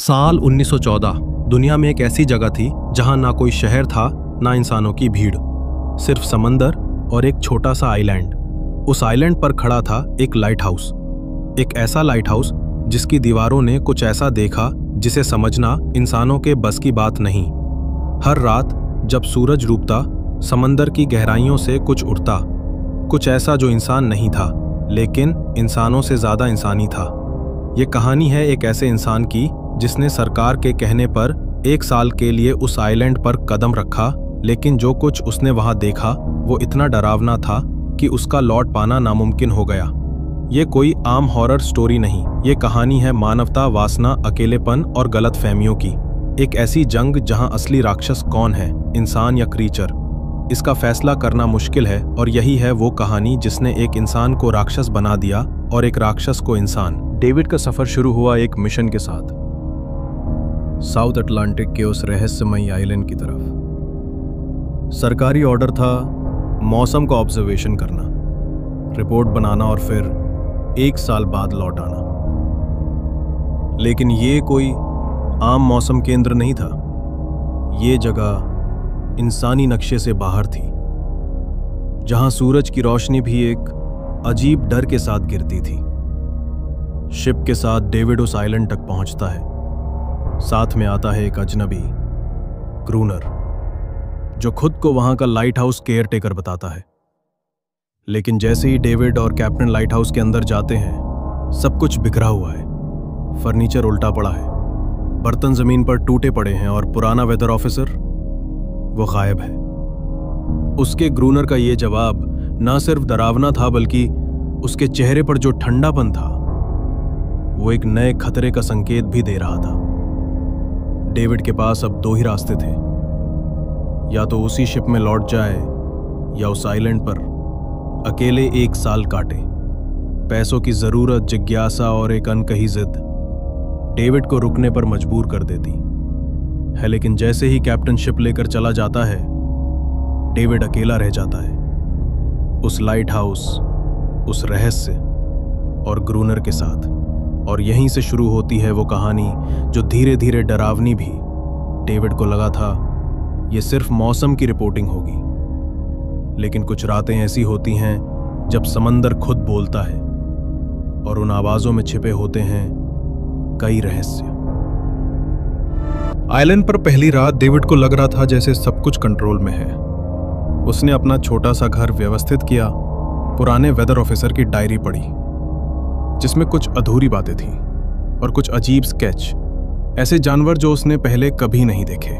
साल 1914 दुनिया में एक ऐसी जगह थी जहां ना कोई शहर था ना इंसानों की भीड़, सिर्फ समंदर और एक छोटा सा आइलैंड। उस आइलैंड पर खड़ा था एक लाइट हाउस, एक ऐसा लाइट हाउस जिसकी दीवारों ने कुछ ऐसा देखा जिसे समझना इंसानों के बस की बात नहीं। हर रात जब सूरज डूबता, समंदर की गहराइयों से कुछ उठता, कुछ ऐसा जो इंसान नहीं था लेकिन इंसानों से ज्यादा इंसानी था। ये कहानी है एक ऐसे इंसान की जिसने सरकार के कहने पर 1 साल के लिए उस आइलैंड पर कदम रखा, लेकिन जो कुछ उसने वहां देखा वो इतना डरावना था कि उसका लौट पाना नामुमकिन हो गया। ये कोई आम हॉरर स्टोरी नहीं, ये कहानी है मानवता, वासना, अकेलेपन और गलतफहमियों की। एक ऐसी जंग जहां असली राक्षस कौन है, इंसान या क्रीचर, इसका फैसला करना मुश्किल है। और यही है वो कहानी जिसने एक इंसान को राक्षस बना दिया और एक राक्षस को इंसान। डेविड का सफर शुरू हुआ एक मिशन के साथ, साउथ अटलांटिक के उस रहस्यमयी आइलैंड की तरफ। सरकारी ऑर्डर था मौसम का ऑब्जर्वेशन करना, रिपोर्ट बनाना और फिर 1 साल बाद लौट आना। लेकिन ये कोई आम मौसम केंद्र नहीं था। ये जगह इंसानी नक्शे से बाहर थी, जहां सूरज की रोशनी भी एक अजीब डर के साथ गिरती थी। शिप के साथ डेविड उस आइलैंड तक पहुंचता है। साथ में आता है एक अजनबी, ग्रूनर, जो खुद को वहां का लाइट हाउस केयर टेकर बताता है। लेकिन जैसे ही डेविड और कैप्टन लाइट हाउस के अंदर जाते हैं, सब कुछ बिखरा हुआ है। फर्नीचर उल्टा पड़ा है, बर्तन जमीन पर टूटे पड़े हैं और पुराना वेदर ऑफिसर वो गायब है। उसके ग्रूनर का ये जवाब ना सिर्फ डरावना था बल्कि उसके चेहरे पर जो ठंडापन था वो एक नए खतरे का संकेत भी दे रहा था। डेविड के पास अब 2 ही रास्ते थे, या तो उसी शिप में लौट जाए या उस आइलैंड पर अकेले 1 साल काटे। पैसों की जरूरत, जिज्ञासा और एक अनकही जिद डेविड को रुकने पर मजबूर कर देती है। लेकिन जैसे ही कैप्टन शिप लेकर चला जाता है, डेविड अकेला रह जाता है, उस लाइट हाउस, उस रहस्य और ग्रूनर के साथ। और यहीं से शुरू होती है वो कहानी जो धीरे धीरे डरावनी भी। डेविड को लगा था ये सिर्फ मौसम की रिपोर्टिंग होगी, लेकिन कुछ रातें ऐसी होती हैं जब समंदर खुद बोलता है और उन आवाजों में छिपे होते हैं कई रहस्य। आइलैंड पर पहली रात डेविड को लग रहा था जैसे सब कुछ कंट्रोल में है। उसने अपना छोटा सा घर व्यवस्थित किया, पुराने वेदर ऑफिसर की डायरी पढ़ी जिसमें कुछ अधूरी बातें थीं और कुछ अजीब स्केच, ऐसे जानवर जो उसने पहले कभी नहीं देखे।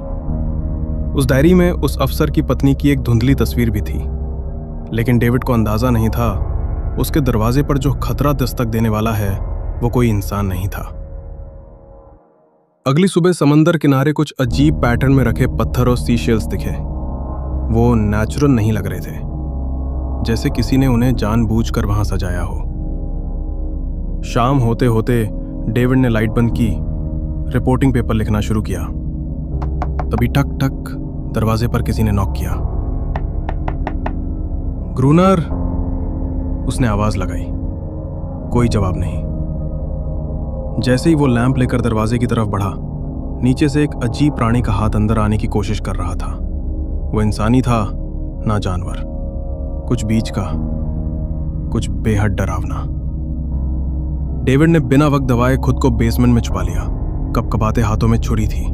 उस डायरी में उस अफसर की पत्नी की एक धुंधली तस्वीर भी थी, लेकिन डेविड को अंदाजा नहीं था उसके दरवाजे पर जो खतरा दस्तक देने वाला है वो कोई इंसान नहीं था। अगली सुबह समंदर किनारे कुछ अजीब पैटर्न में रखे पत्थर और सीशेल्स दिखे। वो नेचुरल नहीं लग रहे थे, जैसे किसी ने उन्हें जानबूझकर वहां सजाया हो। शाम होते होते डेविड ने लाइट बंद की, रिपोर्टिंग पेपर लिखना शुरू किया। तभी ठक ठक दरवाजे पर किसी ने नॉक किया। ग्रूनर, उसने आवाज लगाई। कोई जवाब नहीं। जैसे ही वो लैंप लेकर दरवाजे की तरफ बढ़ा, नीचे से एक अजीब प्राणी का हाथ अंदर आने की कोशिश कर रहा था। वो इंसानी था ना जानवर, कुछ बीच का, कुछ बेहद डरावना। डेविड ने बिना वक्त दबाए खुद को बेसमेंट में छुपा लिया। कपकपाते हाथों में छुरी थी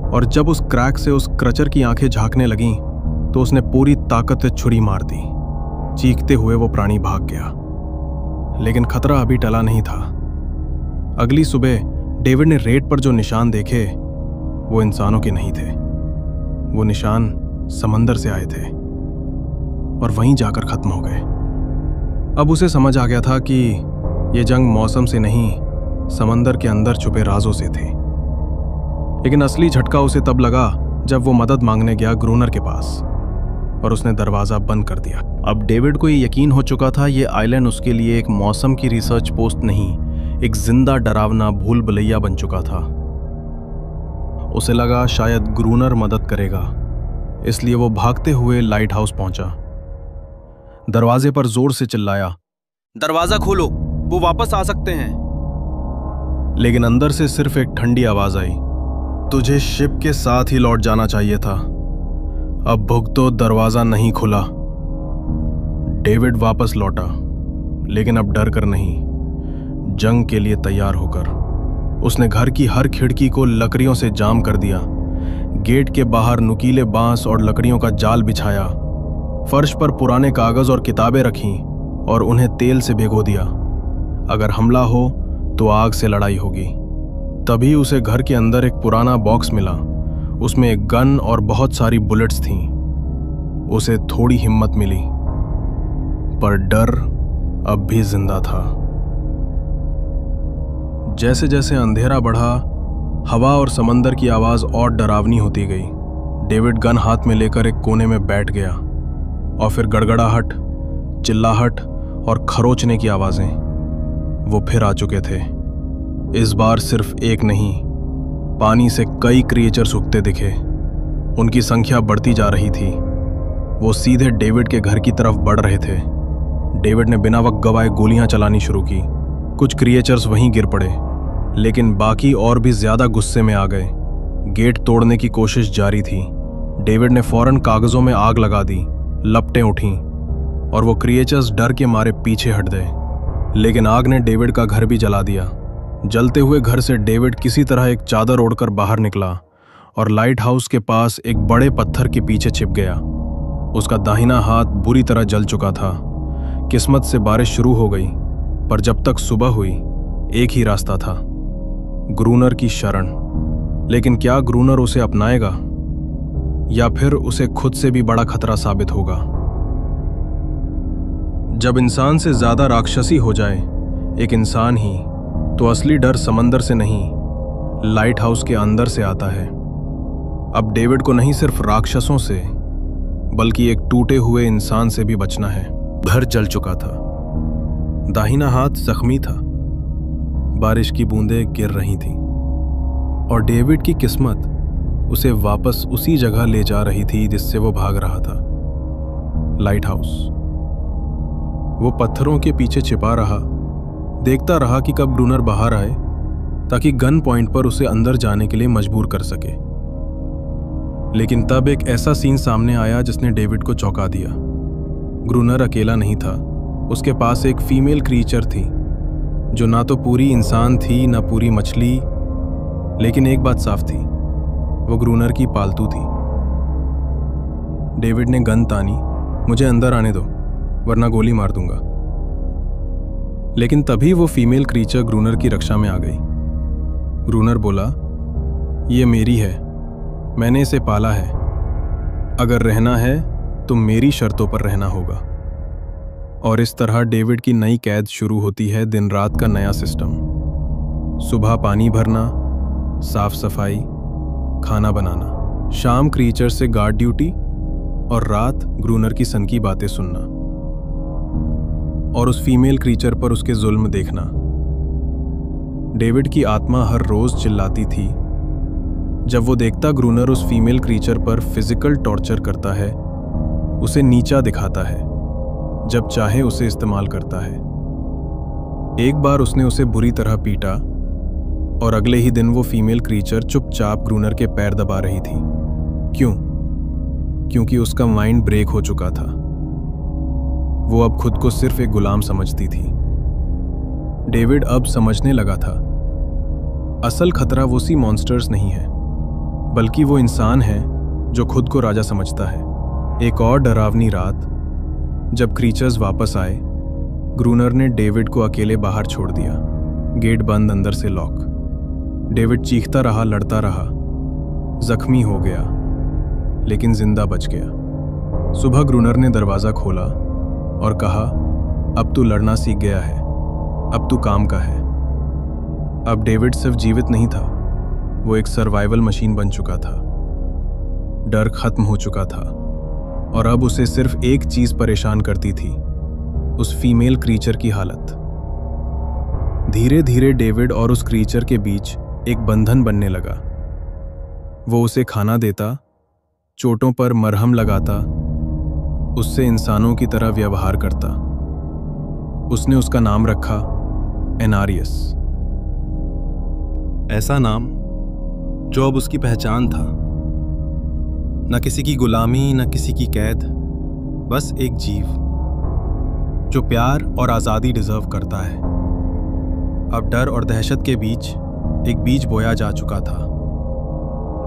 और जब उस क्रैक से उस क्रचर की आंखें झांकने लगीं तो उसने पूरी ताकत से छुरी मार दी। चीखते हुए वो प्राणी भाग गया, लेकिन खतरा अभी टला नहीं था। अगली सुबह डेविड ने रेत पर जो निशान देखे वो इंसानों के नहीं थे। वो निशान समंदर से आए थे और वहीं जाकर खत्म हो गए। अब उसे समझ आ गया था कि ये जंग मौसम से नहीं, समंदर के अंदर छुपे राजों से थे। लेकिन असली झटका उसे तब लगा जब वो मदद मांगने गया ग्रूनर के पास और उसने दरवाजा बंद कर दिया। अब डेविड को ये यकीन हो चुका था ये आइलैंड उसके लिए एक मौसम की रिसर्च पोस्ट नहीं, एक जिंदा डरावना भूल भुलैया बन चुका था। उसे लगा शायद ग्रूनर मदद करेगा, इसलिए वो भागते हुए लाइट हाउस पहुंचा। दरवाजे पर जोर से चिल्लाया, दरवाजा खोलो, वो वापस आ सकते हैं। लेकिन अंदर से सिर्फ एक ठंडी आवाज आई, तुझे शिप के साथ ही लौट जाना चाहिए था। अब भुगतो, दरवाजा नहीं खुला। डेविड वापस लौटा, लेकिन अब डर कर नहीं, जंग के लिए तैयार होकर। उसने घर की हर खिड़की को लकड़ियों से जाम कर दिया, गेट के बाहर नुकीले बांस और लकड़ियों का जाल बिछाया, फर्श पर पुराने कागज और किताबें रखीं और उन्हें तेल से भिगो दिया। अगर हमला हो तो आग से लड़ाई होगी। तभी उसे घर के अंदर एक पुराना बॉक्स मिला। उसमें एक गन और बहुत सारी बुलेट्स थीं। उसे थोड़ी हिम्मत मिली, पर डर अब भी जिंदा था। जैसे जैसे अंधेरा बढ़ा, हवा और समंदर की आवाज और डरावनी होती गई। डेविड गन हाथ में लेकर एक कोने में बैठ गया, और फिर गड़गड़ाहट, चिल्लाहट और खरोचने की आवाजें वो फिर आ चुके थे। इस बार सिर्फ एक नहीं, पानी से कई क्रिएचर्स उगते दिखे। उनकी संख्या बढ़ती जा रही थी। वो सीधे डेविड के घर की तरफ बढ़ रहे थे। डेविड ने बिना वक्त गवाए गोलियां चलानी शुरू की। कुछ क्रिएचर्स वहीं गिर पड़े, लेकिन बाकी और भी ज्यादा गुस्से में आ गए। गेट तोड़ने की कोशिश जारी थी। डेविड ने फौरन कागजों में आग लगा दी। लपटें उठीं और वो क्रिएचर्स डर के मारे पीछे हट गए। लेकिन आग ने डेविड का घर भी जला दिया। जलते हुए घर से डेविड किसी तरह एक चादर ओढ़कर बाहर निकला और लाइट हाउस के पास एक बड़े पत्थर के पीछे छिप गया। उसका दाहिना हाथ बुरी तरह जल चुका था। किस्मत से बारिश शुरू हो गई, पर जब तक सुबह हुई एक ही रास्ता था, ग्रूनर की शरण। लेकिन क्या ग्रूनर उसे अपनाएगा, या फिर उसे खुद से भी बड़ा खतरा साबित होगा? जब इंसान से ज्यादा राक्षसी हो जाए एक इंसान ही, तो असली डर समंदर से नहीं, लाइट हाउस के अंदर से आता है। अब डेविड को नहीं सिर्फ राक्षसों से, बल्कि एक टूटे हुए इंसान से भी बचना है। घर जल चुका था, दाहिना हाथ जख्मी था, बारिश की बूंदें गिर रही थीं, और डेविड की किस्मत उसे वापस उसी जगह ले जा रही थी जिससे वो भाग रहा था, लाइट हाउस। वो पत्थरों के पीछे छिपा रहा, देखता रहा कि कब ग्रूनर बाहर आए, ताकि गन पॉइंट पर उसे अंदर जाने के लिए मजबूर कर सके। लेकिन तब एक ऐसा सीन सामने आया जिसने डेविड को चौंका दिया। ग्रूनर अकेला नहीं था, उसके पास एक फीमेल क्रीचर थी, जो ना तो पूरी इंसान थी ना पूरी मछली। लेकिन एक बात साफ थी, वो ग्रूनर की पालतू थी। डेविड ने गन तानी, मुझे अंदर आने दो वरना गोली मार दूंगा। लेकिन तभी वो फीमेल क्रीचर ग्रूनर की रक्षा में आ गई। ग्रूनर बोला, ये मेरी है, मैंने इसे पाला है। अगर रहना है तो मेरी शर्तों पर रहना होगा। और इस तरह डेविड की नई कैद शुरू होती है, दिन रात का नया सिस्टम। सुबह पानी भरना, साफ सफाई, खाना बनाना, शाम क्रीचर से गार्ड ड्यूटी, और रात ग्रूनर की सनकी बातें सुनना और उस फीमेल क्रीचर पर उसके जुल्म देखना। डेविड की आत्मा हर रोज चिल्लाती थी जब वो देखता ग्रूनर उस फीमेल क्रीचर पर फिजिकल टॉर्चर करता है, उसे नीचा दिखाता है, जब चाहे उसे इस्तेमाल करता है। एक बार उसने उसे बुरी तरह पीटा, और अगले ही दिन वो फीमेल क्रीचर चुपचाप ग्रूनर के पैर दबा रही थी। क्यों? क्योंकि उसका माइंड ब्रेक हो चुका था। वो अब खुद को सिर्फ एक गुलाम समझती थी। डेविड अब समझने लगा था, असल खतरा वो सी मॉन्स्टर्स नहीं है, बल्कि वो इंसान है जो खुद को राजा समझता है। एक और डरावनी रात, जब क्रीचर्स वापस आए, ग्रूनर ने डेविड को अकेले बाहर छोड़ दिया, गेट बंद, अंदर से लॉक। डेविड चीखता रहा, लड़ता रहा, जख्मी हो गया, लेकिन जिंदा बच गया। सुबह ग्रूनर ने दरवाजा खोला और कहा, अब तू लड़ना सीख गया है, अब तू काम का है। अब डेविड सिर्फ जीवित नहीं था, वो एक सर्वाइवल मशीन बन चुका था। डर खत्म हो चुका था, और अब उसे सिर्फ एक चीज परेशान करती थी, उस फीमेल क्रीचर की हालत। धीरे धीरे डेविड और उस क्रीचर के बीच एक बंधन बनने लगा। वो उसे खाना देता, चोटों पर मरहम लगाता, उससे इंसानों की तरह व्यवहार करता। उसने उसका नाम रखा एनारियस। ऐसा नाम जो अब उसकी पहचान था। न किसी की गुलामी, न किसी की कैद, बस एक जीव जो प्यार और आज़ादी डिजर्व करता है। अब डर और दहशत के बीच एक बीज बोया जा चुका था,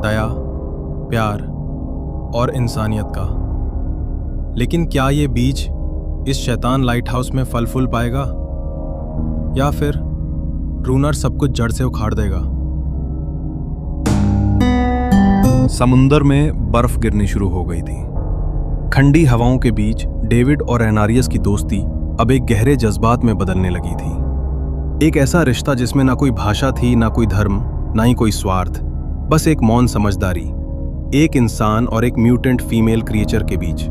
दया, प्यार और इंसानियत का। लेकिन क्या ये बीज इस शैतान लाइट हाउस में फल फूल पाएगा, या फिर ग्रूनर सब कुछ जड़ से उखाड़ देगा? समुंदर में बर्फ गिरनी शुरू हो गई थी। ठंडी हवाओं के बीच डेविड और एनारियस की दोस्ती अब एक गहरे जज्बात में बदलने लगी थी। एक ऐसा रिश्ता जिसमें ना कोई भाषा थी, ना कोई धर्म, ना ही कोई स्वार्थ, बस एक मौन समझदारी, एक इंसान और एक म्यूटेंट फीमेल क्रिएचर के बीच।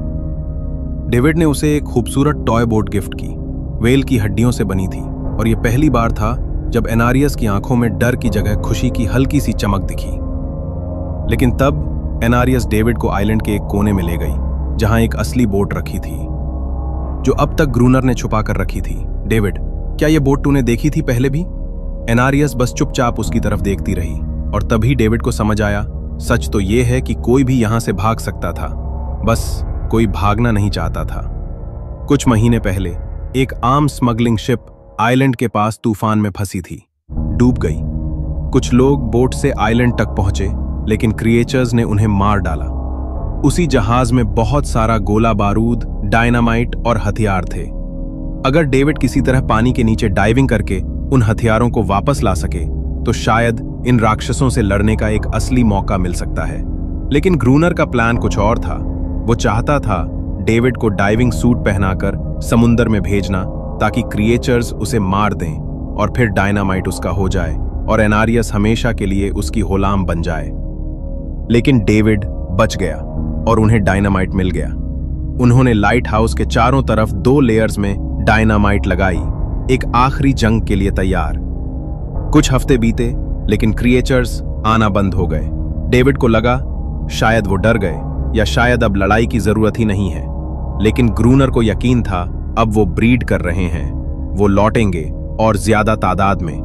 डेविड ने उसे एक खूबसूरत टॉय बोट गिफ्ट की, वेल की हड्डियों से बनी थी, और यह पहली बार था जब एनारियस की आंखों में डर की जगह खुशी की हल्की सी चमक दिखी। लेकिन तब एनारियस डेविड को आइलैंड के एक कोने में ले गई, जहां एक असली बोट रखी थी, जो अब तक ग्रूनर ने छुपा कर रखी थी। डेविड, क्या यह बोट तूने देखी थी पहले भी? एनारियस बस चुपचाप उसकी तरफ देखती रही, और तभी डेविड को समझ आया, सच तो यह है कि कोई भी यहां से भाग सकता था, बस कोई भागना नहीं चाहता था। कुछ महीने पहले एक आम स्मगलिंग शिप आइलैंड के पास तूफान में फंसी थी, डूब गई। कुछ लोग बोट से आइलैंड तक पहुंचे, लेकिन क्रिएचर्स ने उन्हें मार डाला। उसी जहाज में बहुत सारा गोला बारूद, डायनामाइट और हथियार थे। अगर डेविड किसी तरह पानी के नीचे डाइविंग करके उन हथियारों को वापस ला सके तो शायद इन राक्षसों से लड़ने का एक असली मौका मिल सकता है। लेकिन ग्रूनर का प्लान कुछ और था। वो चाहता था डेविड को डाइविंग सूट पहनाकर समुंदर में भेजना, ताकि क्रिएचर्स उसे मार दें और फिर डायनामाइट उसका हो जाए और एनारियस हमेशा के लिए उसकी गुलाम बन जाए। लेकिन डेविड बच गया और उन्हें डायनामाइट मिल गया। उन्होंने लाइट हाउस के चारों तरफ 2 लेयर्स में डायनामाइट लगाई, एक आखिरी जंग के लिए तैयार। कुछ हफ्ते बीते, लेकिन क्रिएचर्स आना बंद हो गए। डेविड को लगा शायद वो डर गए, या शायद अब लड़ाई की जरूरत ही नहीं है। लेकिन ग्रूनर को यकीन था अब वो ब्रीड कर रहे हैं, वो लौटेंगे और ज्यादा तादाद में।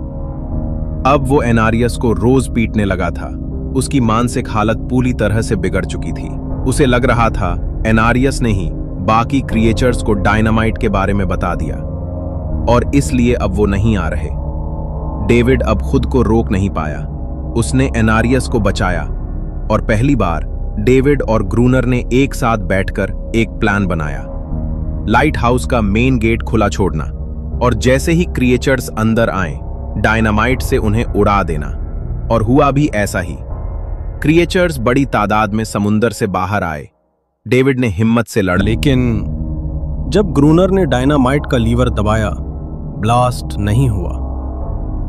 अब वो एनारियस को रोज पीटने लगा था। उसकी मानसिक हालत पूरी तरह से बिगड़ चुकी थी। उसे लग रहा था एनारियस ने ही बाकी क्रिएचर्स को डायनामाइट के बारे में बता दिया, और इसलिए अब वो नहीं आ रहे। डेविड अब खुद को रोक नहीं पाया। उसने एनारियस को बचाया, और पहली बार डेविड और ग्रूनर ने एक साथ बैठकर एक प्लान बनाया। लाइट हाउस का मेन गेट खुला छोड़ना, और जैसे ही क्रिएचर्स अंदर आए डायनामाइट से उन्हें उड़ा देना। और हुआ भी ऐसा ही। क्रिएचर्स बड़ी तादाद में समुंदर से बाहर आए। डेविड ने हिम्मत से लड़, लेकिन जब ग्रूनर ने डायनामाइट का लीवर दबाया, ब्लास्ट नहीं हुआ।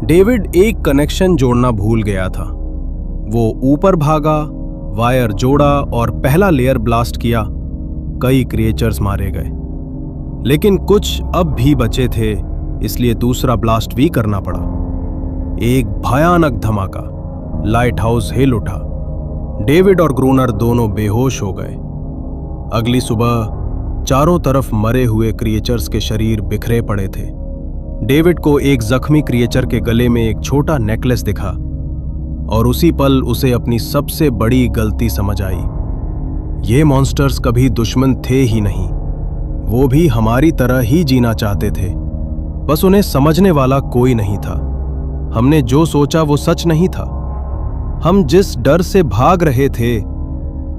डेविड एक कनेक्शन जोड़ना भूल गया था। वो ऊपर भागा, वायर जोड़ा और पहला लेयर ब्लास्ट किया। कई क्रिएचर्स मारे गए, लेकिन कुछ अब भी बचे थे, इसलिए दूसरा ब्लास्ट भी करना पड़ा। एक भयानक धमाका, लाइट हाउस हिल उठा। डेविड और ग्रूनर दोनों बेहोश हो गए। अगली सुबह चारों तरफ मरे हुए क्रिएचर्स के शरीर बिखरे पड़े थे। डेविड को एक जख्मी क्रिएचर के गले में एक छोटा नेकलेस दिखा, और उसी पल उसे अपनी सबसे बड़ी गलती समझ आई। ये मॉन्स्टर्स कभी दुश्मन थे ही नहीं, वो भी हमारी तरह ही जीना चाहते थे, बस उन्हें समझने वाला कोई नहीं था। हमने जो सोचा वो सच नहीं था। हम जिस डर से भाग रहे थे,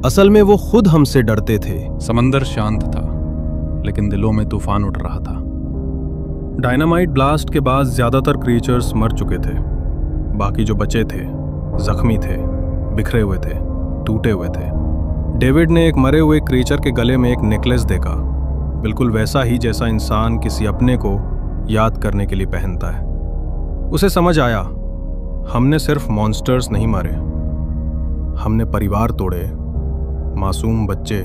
असल में वो खुद हमसे डरते थे। समंदर शांत था, लेकिन दिलों में तूफान उठ रहा था। डायनामाइट ब्लास्ट के बाद ज्यादातर क्रिएचर्स मर चुके थे। बाकी जो बचे थे जख्मी थे, बिखरे हुए थे, टूटे हुए थे। डेविड ने एक मरे हुए क्रिएचर के गले में एक नेकलेस देखा, बिल्कुल वैसा ही जैसा इंसान किसी अपने को याद करने के लिए पहनता है। उसे समझ आया, हमने सिर्फ मॉन्स्टर्स नहीं मारे, हमने परिवार तोड़े, मासूम बच्चे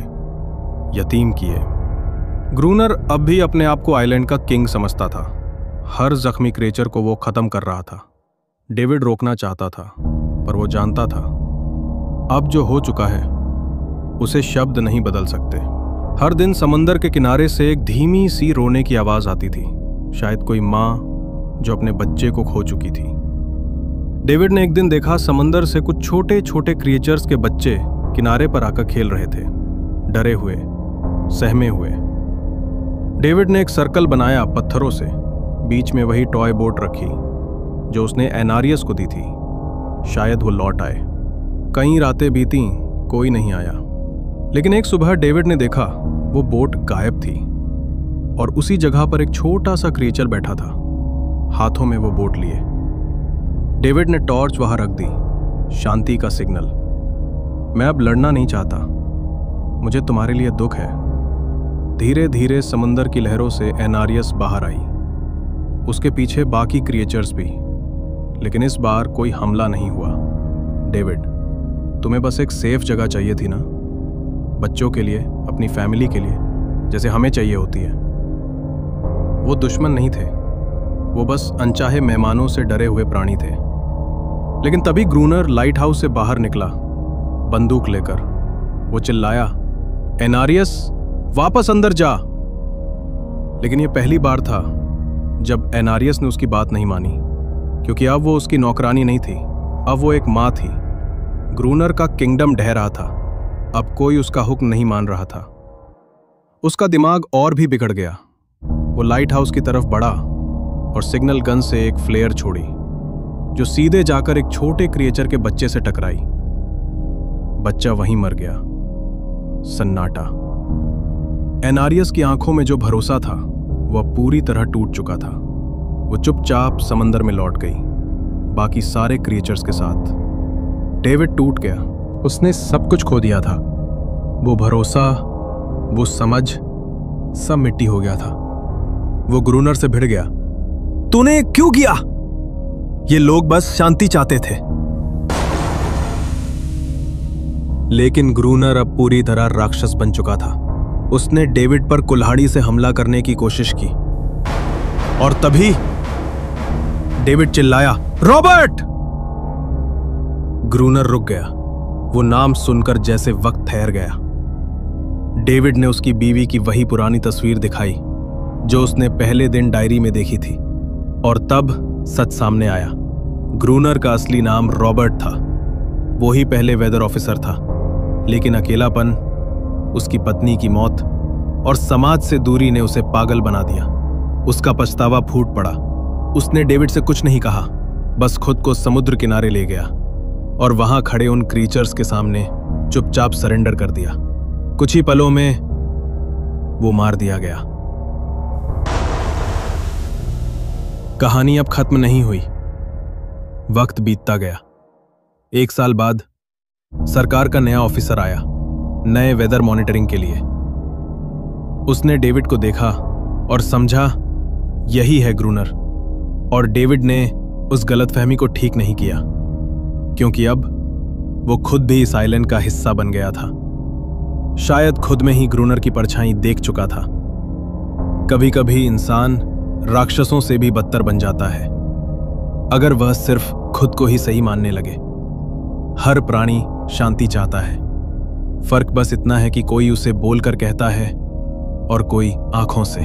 यतीम किए। ग्रूनर अब भी अपने आप को आइलैंड का किंग समझता था। हर जख्मी क्रिएचर को वो खत्म कर रहा था। डेविड रोकना चाहता था, पर वो जानता था अब जो हो चुका है उसे शब्द नहीं बदल सकते। हर दिन समंदर के किनारे से एक धीमी सी रोने की आवाज आती थी, शायद कोई माँ जो अपने बच्चे को खो चुकी थी। डेविड ने एक दिन देखा समंदर से कुछ छोटे छोटे क्रिएचर्स के बच्चे किनारे पर आकर खेल रहे थे, डरे हुए, सहमे हुए। डेविड ने एक सर्कल बनाया पत्थरों से, बीच में वही टॉय बोट रखी जो उसने एनारियस को दी थी। शायद वो लौट आए। कई रातें बीती, कोई नहीं आया। लेकिन एक सुबह डेविड ने देखा वो बोट गायब थी और उसी जगह पर एक छोटा सा क्रिएचर बैठा था, हाथों में वो बोट लिए। डेविड ने टॉर्च वहां रख दी, शांति का सिग्नल। मैं अब लड़ना नहीं चाहता, मुझे तुम्हारे लिए दुख है। धीरे धीरे समुंदर की लहरों से एनारियस बाहर आई, उसके पीछे बाकी क्रिएचर्स भी। लेकिन इस बार कोई हमला नहीं हुआ। डेविड, तुम्हें बस एक सेफ जगह चाहिए थी ना, बच्चों के लिए, अपनी फैमिली के लिए, जैसे हमें चाहिए होती है। वो दुश्मन नहीं थे, वो बस अनचाहे मेहमानों से डरे हुए प्राणी थे। लेकिन तभी ग्रूनर लाइट हाउस से बाहर निकला, बंदूक लेकर। वो चिल्लाया, एनारियस वापस अंदर जा। लेकिन यह पहली बार था जब एनारियस ने उसकी बात नहीं मानी, क्योंकि अब वो उसकी नौकरानी नहीं थी, अब वो एक मां थी। ग्रूनर का किंगडम ढह रहा था, अब कोई उसका हुक्म नहीं मान रहा था। उसका दिमाग और भी बिगड़ गया। वो लाइट हाउस की तरफ बढ़ा और सिग्नल गन से एक फ्लेयर छोड़ी जो सीधे जाकर एक छोटे क्रिएचर के बच्चे से टकराई। बच्चा वहीं मर गया। सन्नाटा। एनारियस की आंखों में जो भरोसा था वह पूरी तरह टूट चुका था। वो चुपचाप समंदर में लौट गई, बाकी सारे क्रिएचर्स के साथ। डेविड टूट गया। उसने सब कुछ खो दिया था। वो भरोसा, वो समझ, सब मिट्टी हो गया था। वो ग्रूनर से भिड़ गया। तूने क्यों किया? ये लोग बस शांति चाहते थे। लेकिन ग्रूनर अब पूरी तरह राक्षस बन चुका था। उसने डेविड पर कुल्हाड़ी से हमला करने की कोशिश की और तभी डेविड चिल्लाया, रॉबर्ट! ग्रूनर रुक गया। वो नाम सुनकर जैसे वक्त ठहर गया। डेविड ने उसकी बीवी की वही पुरानी तस्वीर दिखाई जो उसने पहले दिन डायरी में देखी थी, और तब सच सामने आया। ग्रूनर का असली नाम रॉबर्ट था। वो ही पहले वेदर ऑफिसर था, लेकिन अकेलापन, उसकी पत्नी की मौत और समाज से दूरी ने उसे पागल बना दिया। उसका पछतावा फूट पड़ा। उसने डेविड से कुछ नहीं कहा, बस खुद को समुद्र किनारे ले गया और वहां खड़े उन क्रीचर्स के सामने चुपचाप सरेंडर कर दिया। कुछ ही पलों में वो मार दिया गया। कहानी अब खत्म नहीं हुई। वक्त बीतता गया। 1 साल बाद सरकार का नया ऑफिसर आया, नए वेदर मॉनिटरिंग के लिए। उसने डेविड को देखा और समझा यही है ग्रूनर। और डेविड ने उस गलतफहमी को ठीक नहीं किया, क्योंकि अब वो खुद भी इस आइलैंड का हिस्सा बन गया था। शायद खुद में ही ग्रूनर की परछाई देख चुका था। कभी कभी इंसान राक्षसों से भी बदतर बन जाता है, अगर वह सिर्फ खुद को ही सही मानने लगे। हर प्राणी शांति चाहता है। फर्क बस इतना है कि कोई उसे बोलकर कहता है और कोई आंखों से।